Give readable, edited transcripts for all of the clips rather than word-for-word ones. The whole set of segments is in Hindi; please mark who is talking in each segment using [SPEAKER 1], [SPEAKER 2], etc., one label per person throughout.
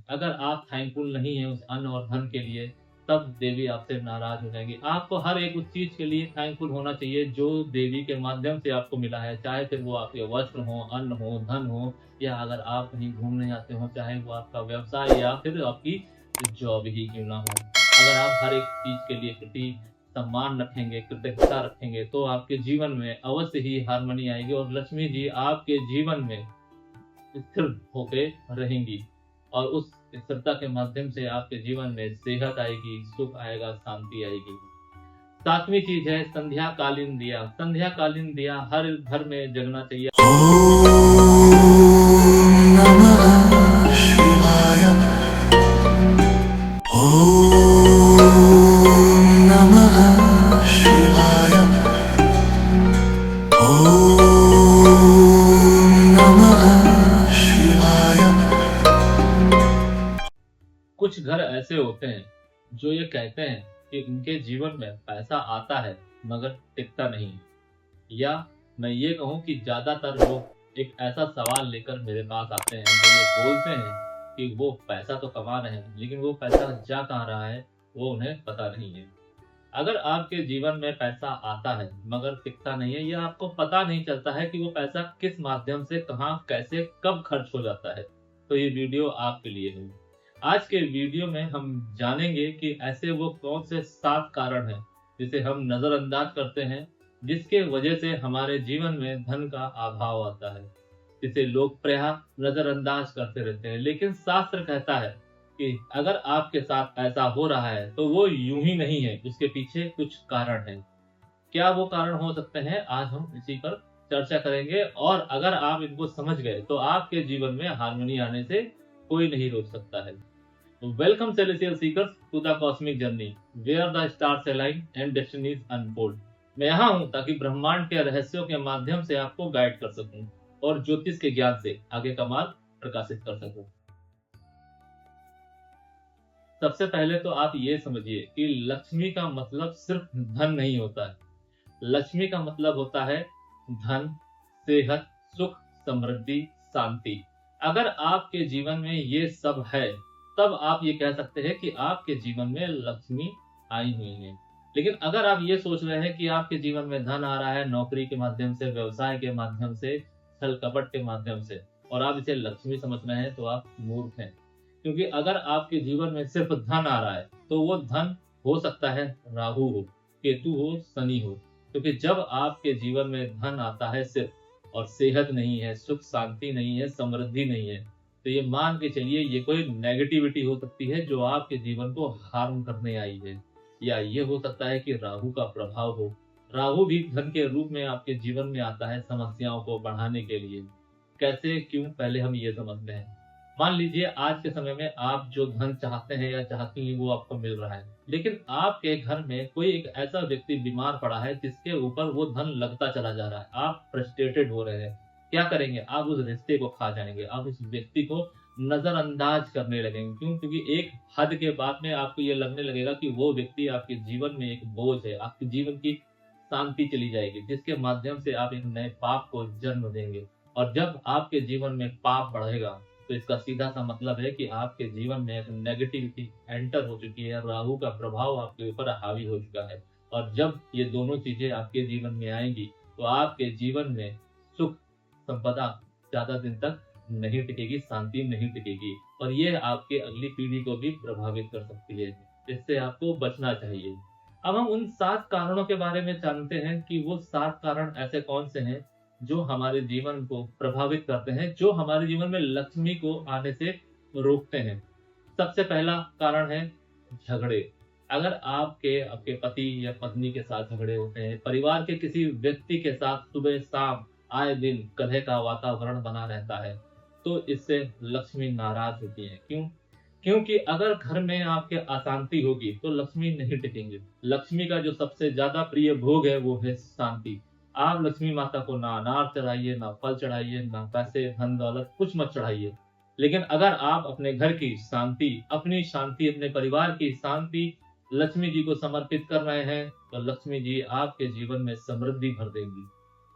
[SPEAKER 1] अगर आप थैंकफुल नहीं हैं उस अन्न और धन के लिए, तब देवी आपसे नाराज हो जाएंगी। आपको हर एक उस चीज के लिए थैंकफुल होना चाहिए जो देवी के माध्यम से आपको मिला है, चाहे फिर वो आपके वस्त्र हो, अन्न हो, धन हो, या अगर आप कहीं घूमने जाते हो, चाहे वो आपका व्यवसाय या फिर आपकी जॉब ही क्यों ना हो। अगर आप हर एक चीज के लिए प्रति सम्मान रखेंगे, कृतज्ञता रखेंगे, तो आपके जीवन में अवश्य ही हारमोनी आएगी और लक्ष्मी जी आपके जीवन में स्थिर होके रहेंगी। और उस स्थिरता के माध्यम से आपके जीवन में सेहत आएगी, सुख आएगा, शांति आएगी। सातवीं चीज है संध्या कालीन दिया। संध्या कालीन दिया हर घर में जगना चाहिए।
[SPEAKER 2] नमः शिवाय। नमः शिवाय। नमः शिवाय।
[SPEAKER 1] कुछ घर ऐसे होते हैं जो ये कहते हैं कि उनके जीवन में पैसा आता है मगर टिकता नहीं है। या मैं ये कहूँ कि ज्यादातर लोग एक ऐसा सवाल लेकर मेरे पास आते हैं जो ये बोलते हैं कि वो पैसा तो कमा रहे हैं लेकिन वो पैसा जा कहाँ रहा है वो उन्हें पता नहीं है। अगर आपके जीवन में पैसा आता है मगर टिकता नहीं है, या आपको पता नहीं चलता है कि वो पैसा किस माध्यम से, कहाँ, कैसे, कब खर्च हो जाता है, तो ये वीडियो आपके लिए है। आज के वीडियो में हम जानेंगे कि ऐसे वो कौन से 7 कारण हैं जिसे हम नजरअंदाज करते हैं, जिसके वजह से हमारे जीवन में धन का अभाव आता है, जिसे लोग प्रायः नजरअंदाज करते रहते हैं। लेकिन शास्त्र कहता है कि अगर आपके साथ ऐसा हो रहा है तो वो यूं ही नहीं है, उसके पीछे कुछ कारण है। क्या वो कारण हो सकते हैं, आज हम इसी पर चर्चा करेंगे। और अगर आप इनको समझ गए तो आपके जीवन में हार्मनी आने से कोई नहीं रोक सकता है। Welcome celestial seekers to the cosmic journey where the stars align and destinies unfold. मैं यहाँ हूँ ताकि ब्रह्मांड के रहस्यों के माध्यम से आपको गाइड कर सकूं और ज्योतिष के ज्ञान से आगे का मार्ग प्रकाशित कर सकूं। सबसे पहले तो आप ये समझिए कि लक्ष्मी का मतलब सिर्फ धन नहीं होता है। लक्ष्मी का मतलब होता है धन, सेहत, सुख, समृद्धि, शांति। अगर आपके जीवन में ये सब है तब आप ये कह सकते हैं कि आपके जीवन में लक्ष्मी आई हुई है। लेकिन अगर आप ये सोच रहे हैं कि आपके जीवन में धन आ रहा है नौकरी के माध्यम से, व्यवसाय के माध्यम से, छल कपट के माध्यम से, और आप इसे लक्ष्मी समझ रहे हैं, तो आप मूर्ख हैं। क्योंकि अगर आपके जीवन में सिर्फ धन आ रहा है तो वो धन हो सकता है राहु हो, केतु हो, शनि हो। क्योंकि जब आपके जीवन में धन आता है सिर्फ और सेहत नहीं है, सुख शांति नहीं है, समृद्धि नहीं है, तो ये मान के चलिए ये कोई नेगेटिविटी हो सकती है जो आपके जीवन को हार्म करने आई है। या ये हो सकता है कि राहु का प्रभाव हो। राहु भी धन के रूप में आपके जीवन में आता है समस्याओं को बढ़ाने के लिए। कैसे, क्यों, पहले हम ये समझते हैं। मान लीजिए आज के समय में आप जो धन चाहते हैं या चाहती हैं वो आपको मिल रहा है, लेकिन आपके घर में कोई एक ऐसा व्यक्ति बीमार पड़ा है जिसके ऊपर वो धन लगता चला जा रहा है। आप फ्रस्ट्रेटेड हो रहे हैं, क्या करेंगे? आप उस रिश्ते को खा जाएंगे, आप उस व्यक्ति को नजरअंदाज करने लगेंगे। क्यों? क्योंकि एक हद के बाद में आपको ये लगने लगेगा कि वो व्यक्ति आपके जीवन में एक बोझ है, आपके जीवन की शांति चली जाएगी, जिसके माध्यम से आप एक नए पाप को जन्म देंगे। और जब आपके जीवन में पाप बढ़ेगा तो इसका सीधा सा मतलब है कि आपके जीवन में एक नेगेटिविटी एंटर हो चुकी है, राहु का प्रभाव आपके ऊपर हावी हो चुका है। और जब ये दोनों चीजें आपके जीवन में आएंगी तो आपके जीवन में सुख संपदा ज्यादा दिन तक नहीं टिकेगी, शांति नहीं टिकेगी, और ये आपके अगली पीढ़ी को भी प्रभावित कर सकती है। इससे आपको बचना चाहिए। अब हम उन 7 कारणों के बारे में जानते हैं कि वो 7 कारण ऐसे कौन से हैं जो हमारे जीवन को प्रभावित करते हैं, जो हमारे जीवन में लक्ष्मी को आने से रोकते हैं। सबसे पहला कारण है झगड़े। अगर आपके आपके पति या पत्नी के साथ झगड़े होते हैं, परिवार के किसी व्यक्ति के साथ सुबह शाम आए दिन कलह का वातावरण बना रहता है, तो इससे लक्ष्मी नाराज होती है। क्यों? क्योंकि अगर घर में आपके अशांति होगी तो लक्ष्मी नहीं टिकेंगे। लक्ष्मी का जो सबसे ज्यादा प्रिय भोग है वो है शांति। आप लक्ष्मी माता को ना अनार चढ़ाइए, ना फल चढ़ाइए, ना पैसे, धन दौलत, कुछ मत चढ़ाइए। लेकिन अगर आप अपने घर की शांति, अपनी शांति, अपने परिवार की शांति लक्ष्मी जी को समर्पित कर रहे हैं तो लक्ष्मी जी आपके जीवन में समृद्धि भर देंगी।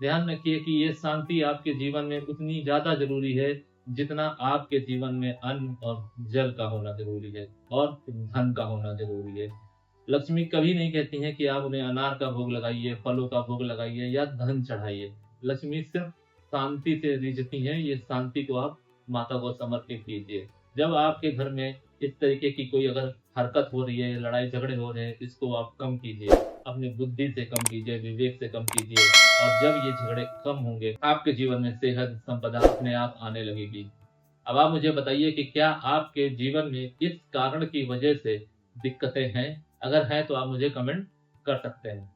[SPEAKER 1] ध्यान रखिए कि ये शांति आपके जीवन में उतनी ज्यादा जरूरी है जितना आपके जीवन में अन्न और जल का होना जरूरी है और धन का होना जरूरी है। लक्ष्मी कभी नहीं कहती है कि आप उन्हें अनार का भोग लगाइए, फलों का भोग लगाइए या धन चढ़ाइए। लक्ष्मी सिर्फ शांति से रिझती है, ये शांति को आप माता को समर्पित कीजिए। जब आपके घर में इस तरीके की कोई अगर हरकत हो रही है, लड़ाई झगड़े हो रहे हैं, इसको आप कम कीजिए, अपनी बुद्धि से कम कीजिए, विवेक से कम कीजिए। और जब ये झगड़े कम होंगे, आपके जीवन में सेहत संपदा अपने आप आने लगेगी। अब आप मुझे बताइए कि क्या आपके जीवन में इस कारण की वजह से दिक्कतें हैं? अगर है तो आप मुझे कमेंट कर सकते हैं।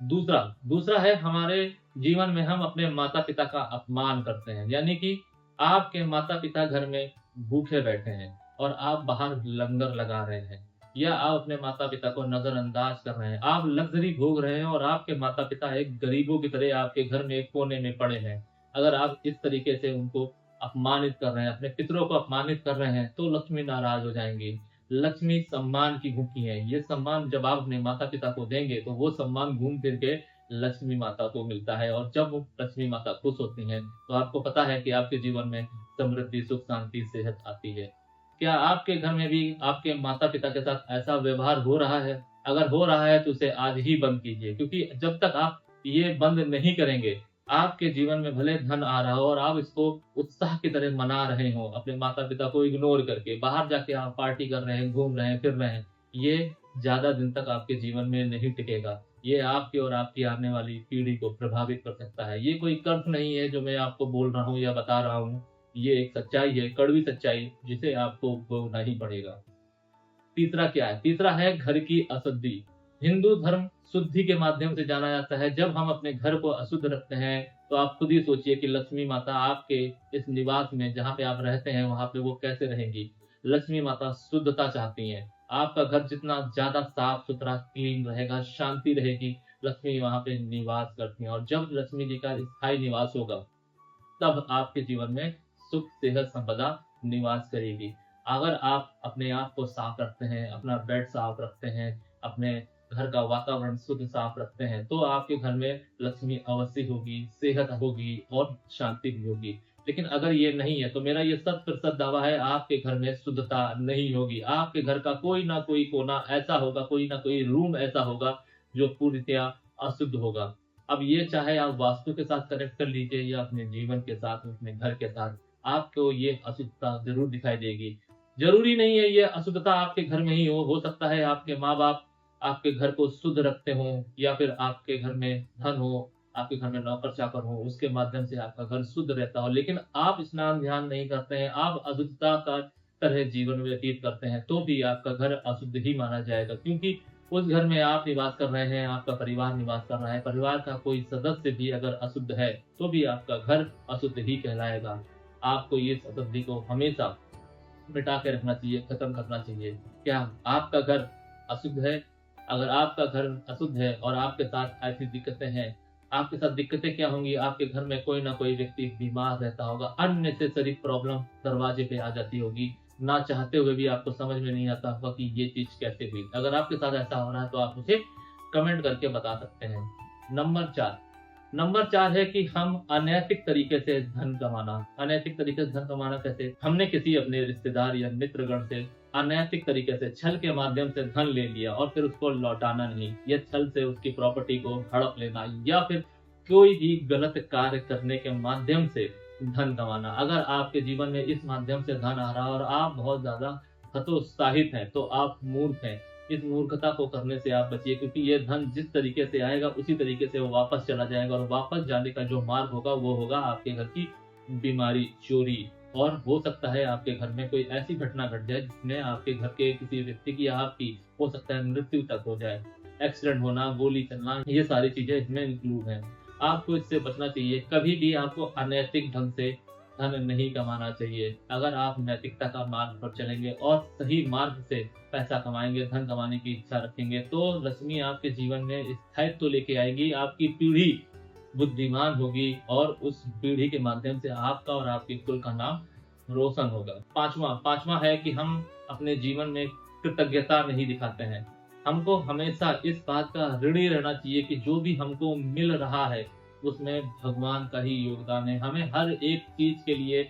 [SPEAKER 1] दूसरा दूसरा है, हमारे जीवन में हम अपने माता पिता का अपमान करते हैं, यानी कि आपके माता पिता घर में भूखे बैठे हैं और आप बाहर लंगर लगा रहे हैं, या आप अपने माता पिता को नजरअंदाज कर रहे हैं, आप लग्जरी भोग रहे हैं और आपके माता पिता एक गरीबों की तरह आपके घर में एक कोने में पड़े हैं। अगर आप इस तरीके से उनको अपमानित कर रहे हैं, अपने पितरों को अपमानित कर रहे हैं, तो लक्ष्मी नाराज हो जाएंगी। लक्ष्मी सम्मान की भूखी है। ये सम्मान जब आप अपने माता पिता को देंगे तो वो सम्मान घूम फिर के लक्ष्मी माता को मिलता है, और जब वो लक्ष्मी माता खुश होती हैं तो आपको पता है कि आपके जीवन में समृद्धि, सुख, शांति, सेहत आती है। क्या आपके घर में भी आपके माता पिता के साथ ऐसा व्यवहार हो रहा है? अगर हो रहा है तो उसे आज ही बंद कीजिए, क्योंकि जब तक आप ये बंद नहीं करेंगे, आपके जीवन में भले धन आ रहा हो और आप इसको उत्साह की तरह मना रहे हो, अपने माता पिता को इग्नोर करके बाहर जाके आप पार्टी कर रहे हैं, घूम रहे हैं, फिर रहे हैं, ये ज्यादा दिन तक आपके जीवन में नहीं टिकेगा। ये आपकी और आपकी आने वाली पीढ़ी को प्रभावित कर सकता है। ये कोई कर्म नहीं है जो मैं आपको बोल रहा हूँ या बता रहा हूँ, ये एक सच्चाई है, कड़वी सच्चाई, जिसे आपको भोगना ही पड़ेगा। तीसरा क्या है? तीसरा है घर की अशुद्धि। हिंदू धर्म शुद्धि के माध्यम से जाना जाता है। जब हम अपने घर को अशुद्ध रखते हैं तो आप खुद ही सोचिए कि लक्ष्मी माता आपके इस निवास में, जहाँ पे आप रहते हैं, वहां पे वो कैसे रहेंगी। लक्ष्मी माता शुद्धता चाहती हैं। आपका घर जितना ज्यादा साफ सुथरा क्लीन रहेगा, शांति रहेगी, लक्ष्मी वहां पे निवास करती हैं। और जब लक्ष्मी जी का स्थायी निवास होगा, तब आपके जीवन में सुख, सेहत, संपदा निवास करेगी। अगर आप अपने आप को साफ रखते हैं, अपना बेड साफ रखते हैं, अपने घर का वातावरण शुद्ध साफ रखते हैं, तो आपके घर में लक्ष्मी अवश्य होगी, सेहत होगी और शांति भी होगी। लेकिन अगर ये नहीं है तो मेरा ये 100% दावा है, आपके घर में शुद्धता नहीं होगी। आपके घर का कोई ना कोई कोना ऐसा होगा, कोई ना कोई रूम ऐसा होगा जो पूर्णतया अशुद्ध होगा। अब ये चाहे आप वास्तु के साथ कनेक्ट कर लीजिए या अपने जीवन के साथ, अपने घर के साथ, आपको ये अशुद्धता जरूर दिखाई देगी। जरूरी नहीं है ये अशुद्धता आपके घर में ही हो सकता है आपके माँ बाप आपके घर को शुद्ध रखते हो, या फिर आपके घर में धन हो, आपके घर में नौकर चाकर हो, उसके माध्यम से आपका घर शुद्ध रहता हो, लेकिन आप स्नान ध्यान नहीं करते हैं, आप अशुद्धता का तरह जीवन व्यतीत करते हैं, तो भी आपका घर अशुद्ध ही माना जाएगा। क्योंकि उस घर में आप निवास कर रहे हैं, आपका परिवार निवास कर रहा है, परिवार का कोई सदस्य भी अगर अशुद्ध है तो भी आपका घर अशुद्ध ही कहलाएगा। आपको ये अशुद्धि को हमेशा मिटा के रखना चाहिए, खत्म करना चाहिए। क्या आपका घर अशुद्ध है? अगर आपका घर अशुद्ध है और आपके साथ ऐसी दिक्कतें हैं, आपके साथ दिक्कतें क्या होंगी? आपके घर में कोई ना कोई व्यक्ति बीमार रहता होगा, अननेसेसरी प्रॉब्लम दरवाजे पे आ जाती होगी, ना चाहते हुए भी आपको समझ में नहीं आता होगा कि ये चीज कैसे हुई। अगर आपके साथ ऐसा हो रहा है तो आप मुझे कमेंट करके बता सकते हैं। नंबर 4 है कि हम अनैतिक तरीके से धन कमाना। अनैतिक तरीके से धन कमाना कैसे? हमने किसी अपने रिश्तेदार या मित्रगण से अनैतिक तरीके से छल के माध्यम से धन ले लिया और फिर उसको लौटाना नहीं, या छल से उसकी प्रॉपर्टी को हड़प लेना, या फिर कोई भी गलत कार्य करने के माध्यम से धन कमाना। अगर आपके जीवन में इस माध्यम से धन आ रहा है और आप बहुत ज्यादा हतोत्साहित हैं, तो आप मूर्ख हैं। इस मूर्खता को करने से आप बचिए, क्योंकि ये धन जिस तरीके से आएगा उसी तरीके से वो वापस चला जाएगा, और वापस जाने का जो मार्ग होगा वो होगा आपके घर की बीमारी, चोरी, और हो सकता है आपके घर में कोई ऐसी घटना घट जाए जिसमें आपके घर के किसी व्यक्ति की या आपकी हो सकता है मृत्यु तक हो जाए। एक्सीडेंट होना, गोली चलना, ये सारी चीजें इसमें इंक्लूड हैं। आपको इससे बचना चाहिए। कभी भी आपको अनैतिक ढंग से धन नहीं कमाना चाहिए। अगर आप नैतिकता का मार्ग पर चलेंगे और सही मार्ग से पैसा कमाएंगे, धन कमाने की इच्छा रखेंगे, तो लक्ष्मी आपके जीवन में स्थायित्व लेके आएगी। आपकी पीढ़ी बुद्धिमान होगी और उस पीढ़ी के माध्यम से आपका और आपके कुल का नाम रोशन होगा। पांचवा है कि हम अपने जीवन में कृतज्ञता नहीं दिखाते हैं। हमको हमेशा इस बात का ऋणी रहना चाहिए कि जो भी हमको मिल रहा है उसमें भगवान का ही योगदान है। हमें हर एक चीज के लिए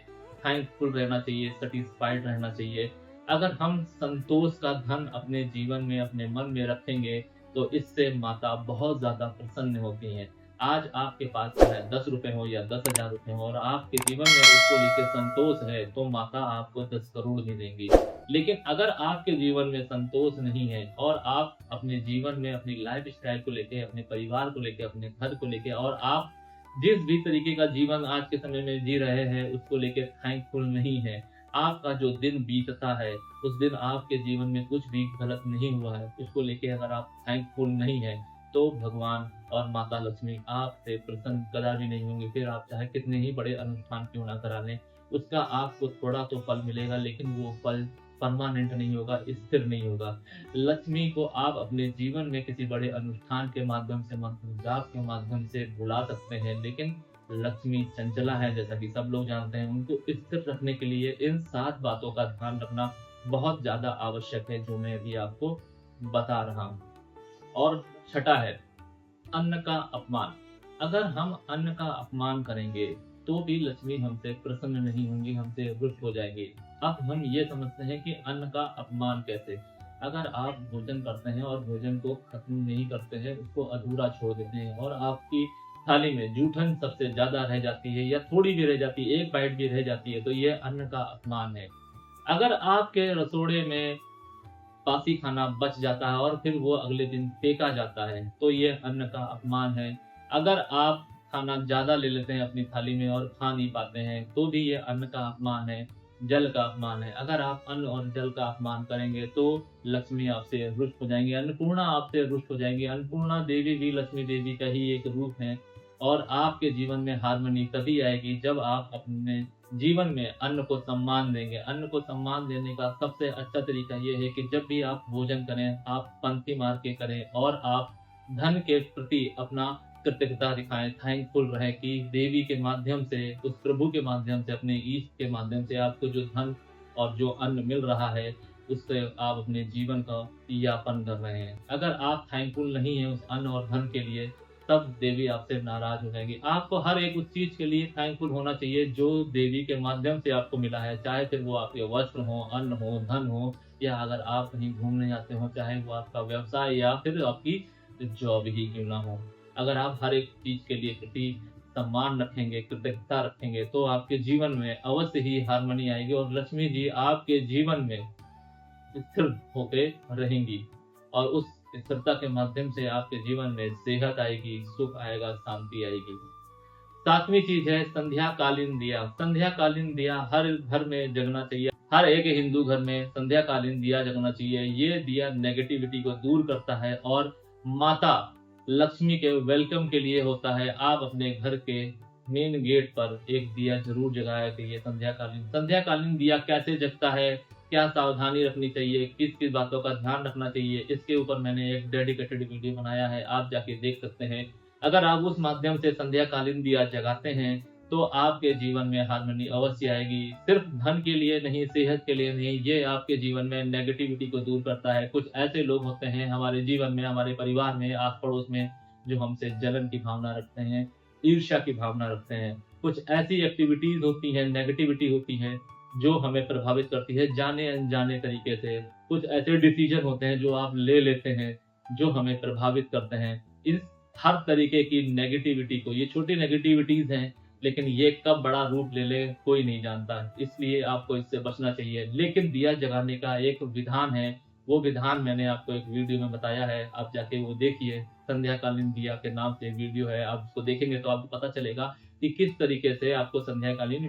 [SPEAKER 1] थैंकफुल रहना चाहिए, सेटिस्फाइड रहना चाहिए। अगर हम संतोष का धन अपने जीवन में, अपने मन में रखेंगे, तो इससे माता बहुत ज़्यादा प्रसन्न होती हैं। आज आपके पास चाहे 10 रुपए हो या 10,000 रुपए हो और आपके जीवन में उसको लेके संतोष है, तो माता आपको 10 करोड़ भी देंगी। लेकिन अगर आपके जीवन में संतोष नहीं है और आप अपने जीवन में अपनी लाइफ़स्टाइल को लेके, अपने परिवार को लेके, अपने घर को लेके और आप जिस भी तरीके का जीवन आज के समय में जी रहे हैं, उसको लेके थैंकफुल नहीं है, आपका जो दिन बीतता है, उस दिन आपके जीवन में कुछ भी गलत नहीं हुआ है, उसको लेके अगर आप थैंकफुल नहीं हैं, तो भगवान और माता लक्ष्मी आपसे प्रसन्न कदापि नहीं होंगे। फिर आप चाहे कितने ही बड़े अनुष्ठान क्यों ना करा लें, उसका आपको थोड़ा तो फल मिलेगा, लेकिन वो फल परमानेंट नहीं होगा, स्थिर नहीं होगा। लक्ष्मी को आप अपने जीवन में किसी बड़े अनुष्ठान के माध्यम से, मंत्र जाप के माध्यम से बुला सकते हैं, लेकिन लक्ष्मी चंचला है, जैसा कि सब लोग जानते हैं। उनको स्थिर रखने के लिए इन 7 बातों का ध्यान रखना बहुत ज़्यादा आवश्यक है, जो मैं अभी आपको बता रहा हूँ। और छठा है अन्न का अपमान। अगर हम अन्न का अपमान करेंगे, तो भी लक्ष्मी हमसे प्रसन्न नहीं होंगी, हमसे रुष्ट हो जाएंगी। अब हम ये समझते हैं कि अन्न का अपमान कैसे। अगर आप भोजन करते हैं और भोजन को खत्म नहीं करते हैं, उसको अधूरा छोड़ देते हैं और आपकी थाली में जूठन सबसे ज्यादा रह जाती है या थोड़ी भी रह जाती है, एक बाइट भी रह जाती है, तो ये अन्न का अपमान है। अगर आपके रसोड़े में बासी खाना बच जाता है और फिर वो अगले दिन फेंका जाता है, तो ये अन्न का अपमान है। अगर आप खाना ज़्यादा ले लेते हैं अपनी थाली में और खा नहीं पाते हैं, तो भी ये अन्न का अपमान है, जल का अपमान है। अगर आप अन्न और जल का अपमान करेंगे, तो लक्ष्मी आपसे रुष्ट हो जाएंगी, अन्नपूर्णा आपसे रुष्ट हो जाएंगी। अन्नपूर्णा देवी भी लक्ष्मी देवी का ही एक रूप है और आपके जीवन में हार्मनी तभी आएगी जब आप अपने जीवन में अन्न को सम्मान देंगे। अन्न को सम्मान देने का सबसे अच्छा तरीका ये है कि जब भी आप भोजन करें, आप पंक्ति मार के करें और आप धन के प्रति अपना कृतज्ञता दिखाएं, थैंकफुल रहें कि देवी के माध्यम से, उस प्रभु के माध्यम से, अपने ईष्ट के माध्यम से आपको जो धन और जो अन्न मिल रहा है, उससे आप अपने जीवन का यापन कर रहे हैं। अगर आप थैंकफुल नहीं हैं उस अन्न और धन के लिए, तब देवी आपसे नाराज हो जाएगी। आपको हर एक उस चीज के लिए थैंकफुल होना चाहिए जो देवी के माध्यम से आपको मिला है, चाहे फिर वो आपके वस्त्र हो, अन्न हो, धन हो, या अगर आप कहीं घूमने जाते हो, चाहे वो आपका व्यवसाय या फिर आपकी जॉब ही क्यों ना हो। अगर आप हर एक चीज के लिए प्रति सम्मान रखेंगे, कृतज्ञता रखेंगे, तो आपके जीवन में अवश्य ही हार्मनी आएगी और लक्ष्मी जी आपके जीवन में स्थिर होके रहेंगी और उस स्थिरता के माध्यम से आपके जीवन में सेहत आएगी, सुख आएगा, शांति आएगी। 7वीं चीज है संध्याकालीन दिया। संध्याकालीन दिया हर घर में जगना चाहिए। हर एक हिंदू घर में संध्याकालीन दिया जगना चाहिए। ये दिया नेगेटिविटी को दूर करता है और माता लक्ष्मी के वेलकम के लिए होता है। आप अपने घर के मेन गेट पर एक दिया जरूर जगाया करिए संध्याकालीन। संध्याकालीन दिया कैसे जगता है, क्या सावधानी रखनी चाहिए, किस किस बातों का ध्यान रखना चाहिए, इसके ऊपर मैंने एक डेडिकेटेड वीडियो बनाया है, आप जाके देख सकते हैं। अगर आप उस माध्यम से संध्याकालीन दिया जगाते हैं, तो आपके जीवन में हार्मनी अवश्य आएगी। सिर्फ धन के लिए नहीं, सेहत के लिए नहीं, ये आपके जीवन में नेगेटिविटी को दूर करता है। कुछ ऐसे लोग होते हैं हमारे जीवन में, हमारे परिवार में, आस पड़ोस में, जो हमसे जलन की भावना रखते हैं, ईर्ष्या की भावना रखते हैं। कुछ ऐसी एक्टिविटीज होती हैं, नेगेटिविटी होती है, जो हमें प्रभावित करती है जाने अनजाने तरीके से। कुछ ऐसे डिसीजन होते हैं जो आप ले लेते हैं, जो हमें प्रभावित करते हैं। इस हर तरीके की नेगेटिविटी को, ये छोटी नेगेटिविटीज हैं, लेकिन ये कब बड़ा रूप ले ले कोई नहीं जानता, इसलिए आपको इससे बचना चाहिए। लेकिन दिया जगाने का एक विधान है, वो विधान मैंने आपको एक वीडियो में बताया है, आप जाके वो देखिए। संध्याकालीन दिया के नाम से वीडियो है, आप उसको देखेंगे तो आपको पता चलेगा कि किस तरीके से आपको संध्याकालीन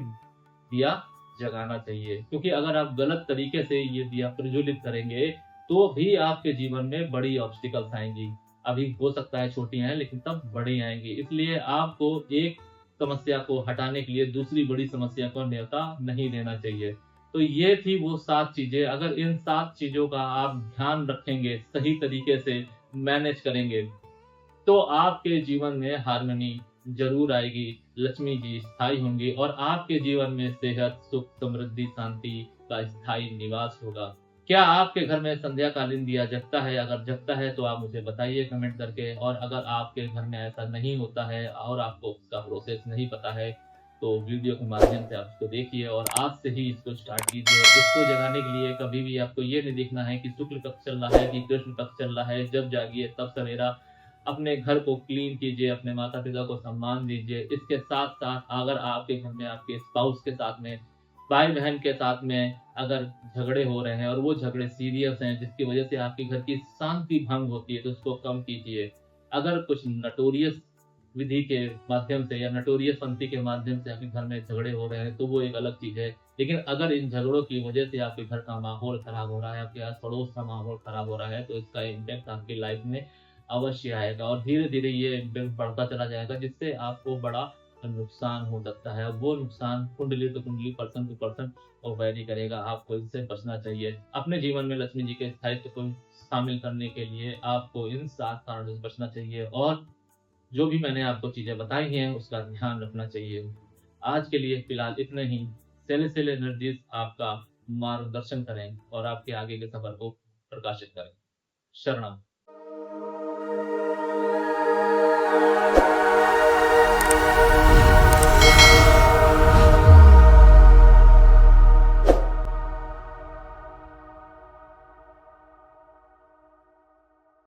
[SPEAKER 1] दिया जगाना चाहिए। क्योंकि अगर आप गलत तरीके से ये दिया प्रज्वलित करेंगे, तो भी आपके जीवन में बड़ी ऑब्स्टिकल्स आएंगी। अभी हो सकता है छोटी हैं, लेकिन तब बड़ी आएंगी। इसलिए आपको एक समस्या को हटाने के लिए दूसरी बड़ी समस्या को न्योता नहीं देना चाहिए। तो ये थी वो 7 चीजें। अगर इन 7 चीजों का आप ध्यान रखेंगे, सही तरीके से मैनेज करेंगे, तो आपके जीवन में हार्मनी जरूर आएगी, लक्ष्मी जी स्थायी होंगी और आपके जीवन में सेहत, सुख, समृद्धि, शांति का स्थायी निवास होगा। क्या आपके घर में संध्याकालीन दिया जगता है? अगर जगता है तो आप मुझे बताइए कमेंट करके। और अगर आपके घर में ऐसा नहीं होता है और आपको उसका प्रोसेस नहीं पता है, तो वीडियो के माध्यम से आप इसको देखिए और आज से ही इसको स्टार्ट कीजिए। इसको जगाने के लिए कभी भी आपको ये नहीं देखना है कि शुक्ल पक्ष चल रहा है कि कृष्ण पक्ष चल रहा है। जब जागिए तब सवेरा। अपने घर को क्लीन कीजिए, अपने माता पिता को सम्मान दीजिए। इसके साथ साथ अगर आपके घर में आपके स्पाउस के साथ में, भाई बहन के साथ में अगर झगड़े हो रहे हैं और वो झगड़े सीरियस हैं जिसकी वजह से आपके घर की शांति भंग होती है, तो उसको कम कीजिए। अगर कुछ नटोरियस विधि के माध्यम से या नटोरियस पंथी के माध्यम से आपके घर में झगड़े हो रहे हैं तो वो एक अलग चीज है। लेकिन अगर इन झगड़ों की वजह से आपके घर का माहौल खराब हो रहा है, आपके आस पड़ोस का माहौल खराब हो रहा है, तो इसका इम्पैक्ट आपकी लाइफ में अवश्य आएगा और धीरे धीरे ये इम्पैक्ट बढ़ता चला जाएगा, जिससे आपको बड़ा नुकसान हो सकता है। वो नुकसान कुंडली टू कुंडली, पर्सन टू पर्सन वो वैरी करेगा। आपको इससे बचना चाहिए। अपने जीवन में लक्ष्मी जी के स्थायित्व को शामिल करने के लिए आपको इन 7 कारणों से बचना चाहिए और जो भी मैंने आपको चीजें बताई हैं उसका ध्यान रखना चाहिए। आज के लिए फिलहाल इतना ही। सेलेस्टियल एनर्जीज आपका मार्गदर्शन करें और आपके आगे के सफर को प्रकाशित करें। शरणम।